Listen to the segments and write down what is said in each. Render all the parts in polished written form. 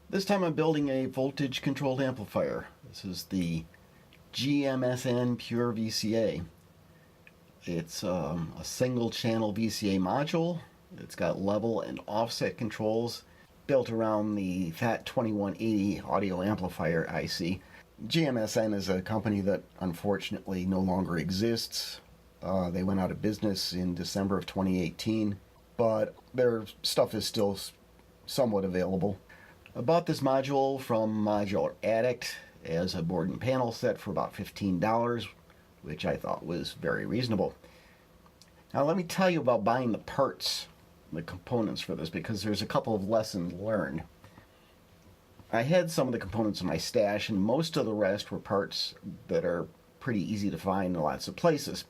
This time I'm building a voltage controlled amplifier. This is the Gmsn Pure VCA. It's a single channel VCA module. It's got level and offset controls built around the FAT2180 audio amplifier IC. Gmsn is a company that unfortunately no longer exists. They went out of business in December of 2018, but their stuff is still somewhat available. I bought this module from Modular Addict as a board and panel set for about $15, which I thought was very reasonable. Now let me tell you about buying the parts, the components for this, because there's a couple of lessons learned. I had some of the components in my stash, and most of the rest were parts that are pretty easy to find in lots of places.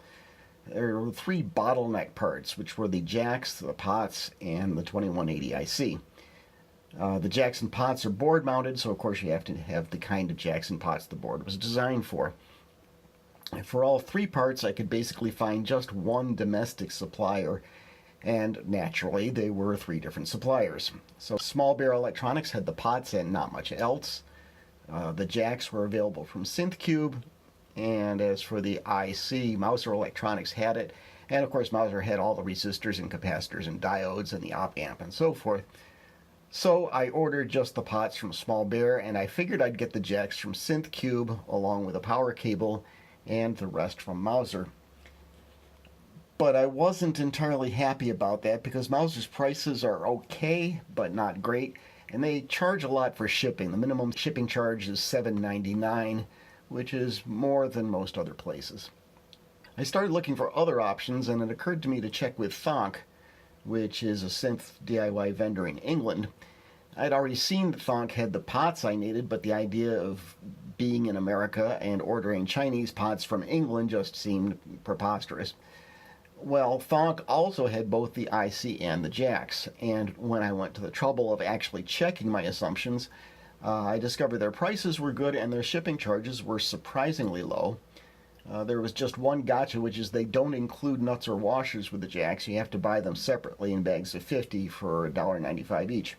There were three bottleneck parts, which were the jacks, the pots, and the 2180 IC. The jacks and pots are board mounted, so of course you have to have the kind of jacks and pots the board was designed for. For all three parts, I could basically find just one domestic supplier, and naturally they were three different suppliers. So Small Bear Electronics had the pots and not much else. The jacks were available from SynthCube, and as for the IC, Mouser Electronics had it, and of course Mouser had all the resistors and capacitors and diodes and the op amp and so forth. So I ordered just the pots from Small Bear, and I figured I'd get the jacks from SynthCube along with a power cable and the rest from Mouser. But I wasn't entirely happy about that because Mouser's prices are okay, but not great, and they charge a lot for shipping. The minimum shipping charge is $7.99, which is more than most other places. I started looking for other options, and it occurred to me to check with Thonk, which is a synth DIY vendor in England. I'd already seen that Thonk had the pots I needed, but the idea of being in America and ordering Chinese pots from England just seemed preposterous. Well, Thonk also had both the IC and the jacks, and when I went to the trouble of actually checking my assumptions, I discovered their prices were good and their shipping charges were surprisingly low. There was just one gotcha, which is they don't include nuts or washers with the jacks. You have to buy them separately in bags of 50 for $1.95 each.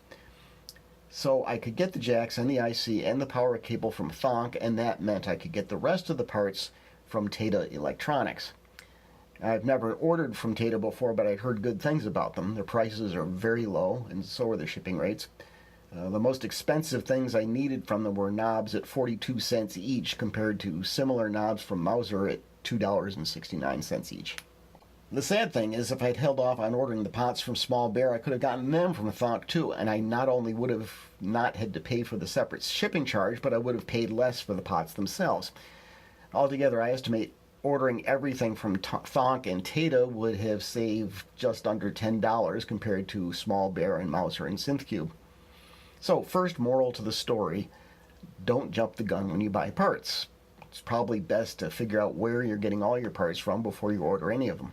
So I could get the jacks and the IC and the power cable from Thonk, and that meant I could get the rest of the parts from Tata Electronics. I've never ordered from Tata before, but I'd heard good things about them. Their prices are very low, and so are their shipping rates. The most expensive things I needed from them were knobs at 42 cents each, compared to similar knobs from Mouser at $2.69 each. The sad thing is, if I'd held off on ordering the pots from Small Bear, I could have gotten them from Thonk too, and I not only would have not had to pay for the separate shipping charge, but I would have paid less for the pots themselves. Altogether, I estimate ordering everything from Thonk and Tata would have saved just under $10 compared to Small Bear and Mouser and SynthCube. So, first moral to the story, don't jump the gun when you buy parts. It's probably best to figure out where you're getting all your parts from before you order any of them.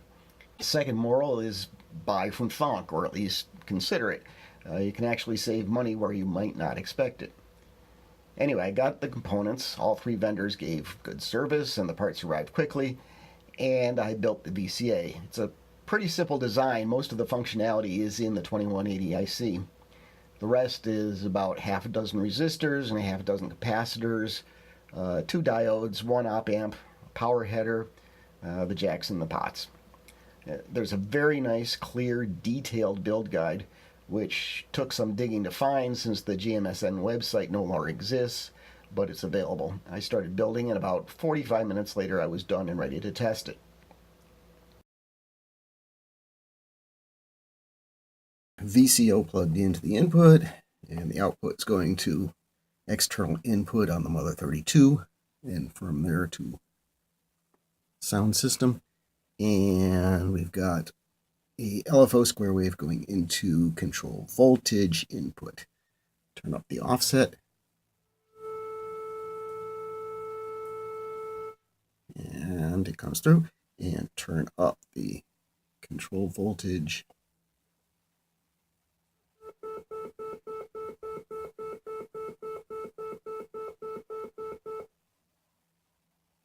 Second moral is buy from Thonk, or at least consider it. You can actually save money where you might not expect it. Anyway, I got the components. All three vendors gave good service and the parts arrived quickly, and I built the VCA. It's a pretty simple design. Most of the functionality is in the 2180 IC. The rest is about half a dozen resistors and a half a dozen capacitors, two diodes, one op amp, a power header, the jacks and the pots. There's a very nice, clear, detailed build guide, which took some digging to find since the GMSN website no longer exists, but it's available. I started building, and about 45 minutes later I was done and ready to test it. VCO plugged into the input, and the output's going to external input on the Mother 32, and from there to sound system. And we've got a LFO square wave going into control voltage input. Turn up the offset. And it comes through. And turn up the control voltage.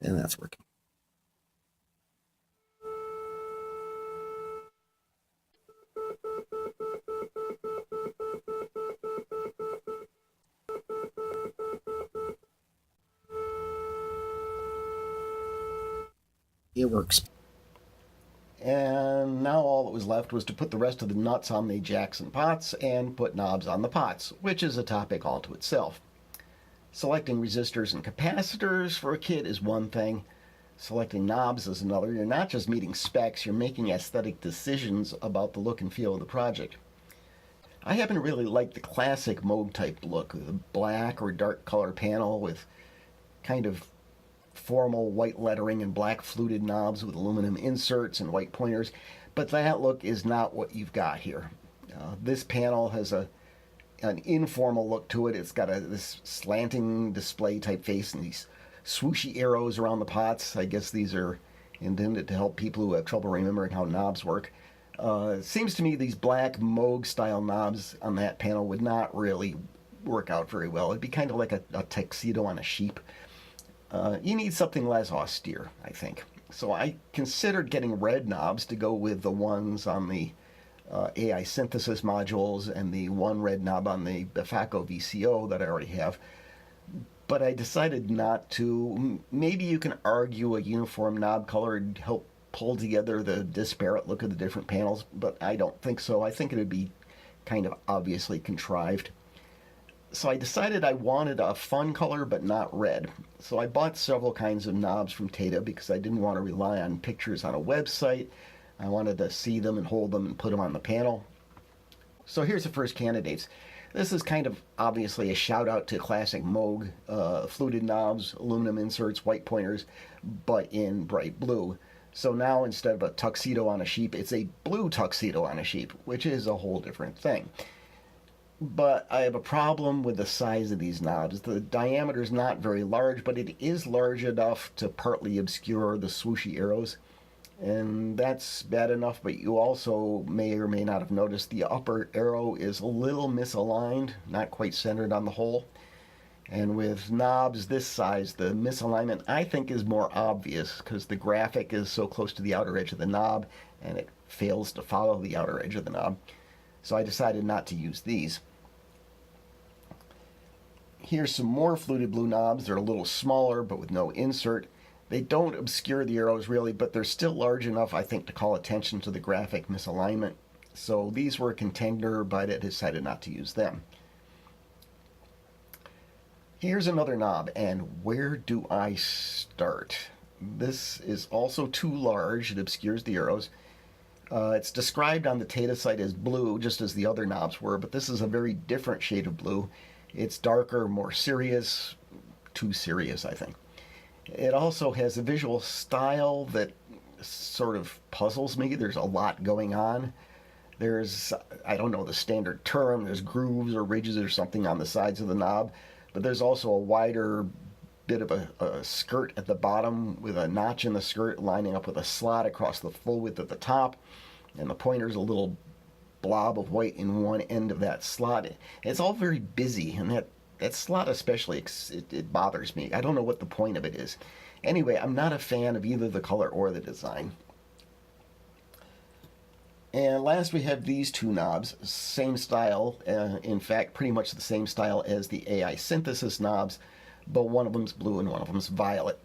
And that's working. It works. And now all that was left was to put the rest of the nuts on the jacks and pots and put knobs on the pots, which is a topic all to itself. Selecting resistors and capacitors for a kit is one thing. Selecting knobs is another. You're not just meeting specs, you're making aesthetic decisions about the look and feel of the project. I happen to really like the classic Moog type look, the black or dark color panel with kind of formal white lettering and black fluted knobs with aluminum inserts and white pointers, but that look is not what you've got here. This panel has an informal look to it. It's got this slanting display typeface and these swooshy arrows around the pots. I guess these are intended to help people who have trouble remembering how knobs work. It seems to me these black Moog style knobs on that panel would not really work out very well. It'd be kind of like a tuxedo on a sheep. You need something less austere, I think. So I considered getting red knobs to go with the ones on the AI synthesis modules and the one red knob on the Vca VCO that I already have. But I decided not to. Maybe you can argue a uniform knob color would help pull together the disparate look of the different panels, but I don't think so. I think it would be kind of obviously contrived. So I decided I wanted a fun color but not red. So I bought several kinds of knobs from Tata because I didn't want to rely on pictures on a website. I wanted to see them and hold them and put them on the panel. So here's the first candidates. This is kind of obviously a shout out to classic Moog, fluted knobs, aluminum inserts, white pointers, but in bright blue. So now instead of a tuxedo on a sheep, it's a blue tuxedo on a sheep, which is a whole different thing. But I have a problem with the size of these knobs. The diameter is not very large, but it is large enough to partly obscure the swooshy arrows. And that's bad enough, but you also may or may not have noticed the upper arrow is a little misaligned, not quite centered on the hole. And with knobs this size, the misalignment I think is more obvious because the graphic is so close to the outer edge of the knob and it fails to follow the outer edge of the knob. So I decided not to use these. Here's some more fluted blue knobs. They're a little smaller, but with no insert. They don't obscure the arrows really, but they're still large enough, I think, to call attention to the graphic misalignment. So these were a contender, but I decided not to use them. Here's another knob, and where do I start? This is also too large. It obscures the arrows. It's described on the Tata site as blue, just as the other knobs were, but this is a very different shade of blue. It's darker, more serious, too serious, I think. It also has a visual style that sort of puzzles me. There's a lot going on. There's, I don't know the standard term, there's grooves or ridges or something on the sides of the knob, but there's also a wider bit of a skirt at the bottom with a notch in the skirt lining up with a slot across the full width at the top, and the pointer's a little blob of white in one end of that slot. It's all very busy, and that slot especially, it bothers me. I don't know what the point of it is. Anyway, I'm not a fan of either the color or the design. And last we have these two knobs, same style, in fact pretty much the same style as the AI synthesis knobs, but one of them's blue and one of them's violet.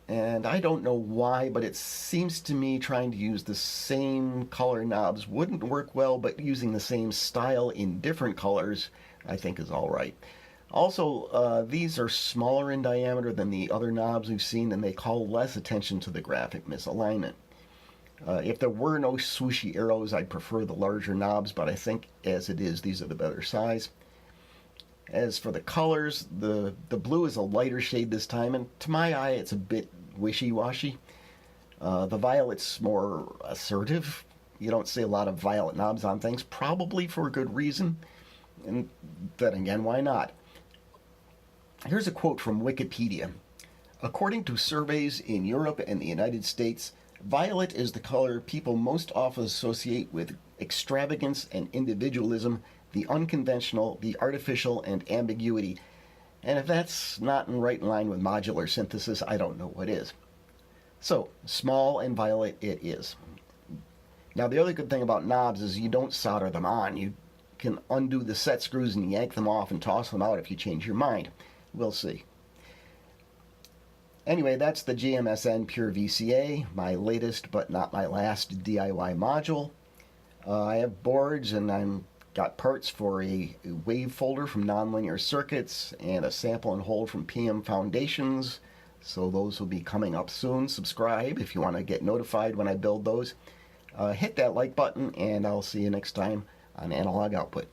And I don't know why, but it seems to me trying to use the same color knobs wouldn't work well, but using the same style in different colors I think is all right. Also, these are smaller in diameter than the other knobs we've seen, and they call less attention to the graphic misalignment. If there were no swooshy arrows, I'd prefer the larger knobs, but I think as it is, these are the better size. As for the colors, the blue is a lighter shade this time, and to my eye, it's a bit wishy-washy. The violet's more assertive. You don't see a lot of violet knobs on things, probably for a good reason. And then again, why not? Here's a quote from Wikipedia. According to surveys in Europe and the United States, violet is the color people most often associate with extravagance and individualism, the unconventional, the artificial, and ambiguity. And if that's not right in line with modular synthesis, I don't know what is. So, small and violet it is. Now, the other good thing about knobs is you don't solder them on. You can undo the set screws and yank them off and toss them out if you change your mind. We'll see. Anyway, that's the Gmsn Pure VCA, my latest but not my last DIY module. I have boards and I've got parts for a wave folder from Nonlinear Circuits and a sample and hold from PM Foundations. So those will be coming up soon. Subscribe if you want to get notified when I build those. Hit that like button, and I'll see you next time on Analog Output.